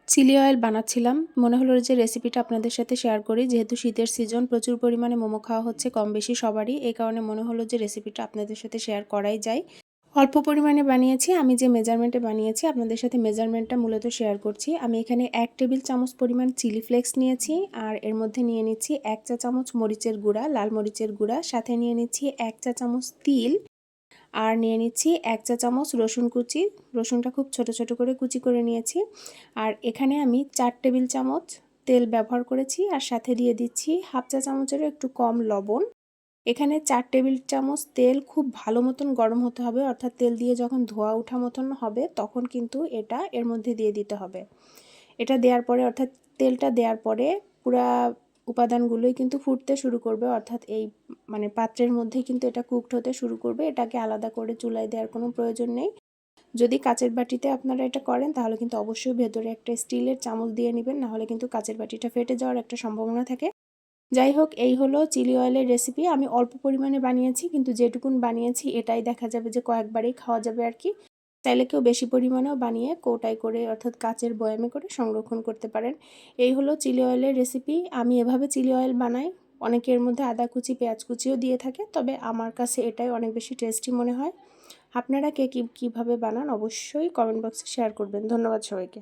Chilli oil বানাচ্ছিলাম, মনে হলো যে রেসিপিটা আপনাদের সাথে শেয়ার করি। যেহেতু শীতের সিজন, প্রচুর পরিমাণে মোমো খাওয়া হচ্ছে কম বেশি সবারই। এই কারণে মনে হলো যে রেসিপিটা আপনাদের সাথে শেয়ার করাই যায়। অল্প পরিমাণে বানিয়েছি, আমি যে মেজারমেন্টে বানিয়েছি আপনাদের সাথে মেজারমেন্টটা মূলত শেয়ার করছি। আমি এখানে 1 টেবিল চামচ পরিমাণ চিলি ফ্লেক্স নিয়েছি, আর এর মধ্যে নিয়ে নিচ্ছি 1 চা চামচ মরিচের গুঁড়া, লাল মরিচের গুঁড়া, সাথে নিয়ে নিচ্ছি 1 চা চামচ তিল, আর নিয়ে নিচ্ছি 1 চা চামচ রসুন কুচি। রসুনটা খুব ছোট ছোট করে কুচি করে নিয়েছি। আর এখানে আমি 4 টেবিল চামচ তেল ব্যবহার করেছি, আর সাথে দিয়ে দিচ্ছি হাফ চা চামচেরও একটু কম লবণ। এখানে 4 টেবিল চামচ তেল খুব ভালো মতন গরম হতে হবে, অর্থাৎ তেল দিয়ে যখন ধোয়া ওঠা মতন হবে তখন কিন্তু এটা এর মধ্যে দিয়ে দিতে হবে। এটা দেওয়ার পরে, অর্থাৎ তেলটা দেওয়ার পরে পুরা উপাদানগুলোই কিন্তু ফুটতে শুরু করবে, অর্থাৎ এই পাত্রের মধ্যেই কিন্তু এটা কুকড হতে শুরু করবে। এটাকে আলাদা করে চুলায় দেওয়ার কোনো প্রয়োজন নেই। যদি কাচের বাটিতে আপনারা এটা করেন তাহলে কিন্তু অবশ্যই ভেতরে একটা স্টিলের চামচ দিয়ে নেবেন, নাহলে কিন্তু কাচের বাটিটা ফেটে যাওয়ার একটা সম্ভাবনা থাকে। যাই হোক, এই হলো চিলি অয়েলের রেসিপি। আমি অল্প পরিমাণে বানিয়েছি, কিন্তু যেটুকুন বানিয়েছি এটাই দেখা যাবে যে কয়েকবারেই খাওয়া যাবে আর কি। চাইলে কেউ বেশি পরিমাণেও বানিয়ে কৌটায় করে, অর্থাৎ কাচের বয়ামে করে সংরক্ষণ করতে পারেন। এই হলো চিলি অয়েলের রেসিপি। আমি এভাবে চিলি অয়েল বানাই। অনেকে এর মধ্যে আদা কুচি, পেঁয়াজ কুচিও দিয়ে থাকে, তবে আমার কাছে এটাই অনেক বেশি টেস্টি মনে হয়। আপনারা কে কীভাবে বানান অবশ্যই কমেন্ট বক্সে শেয়ার করবেন। ধন্যবাদ সবাইকে।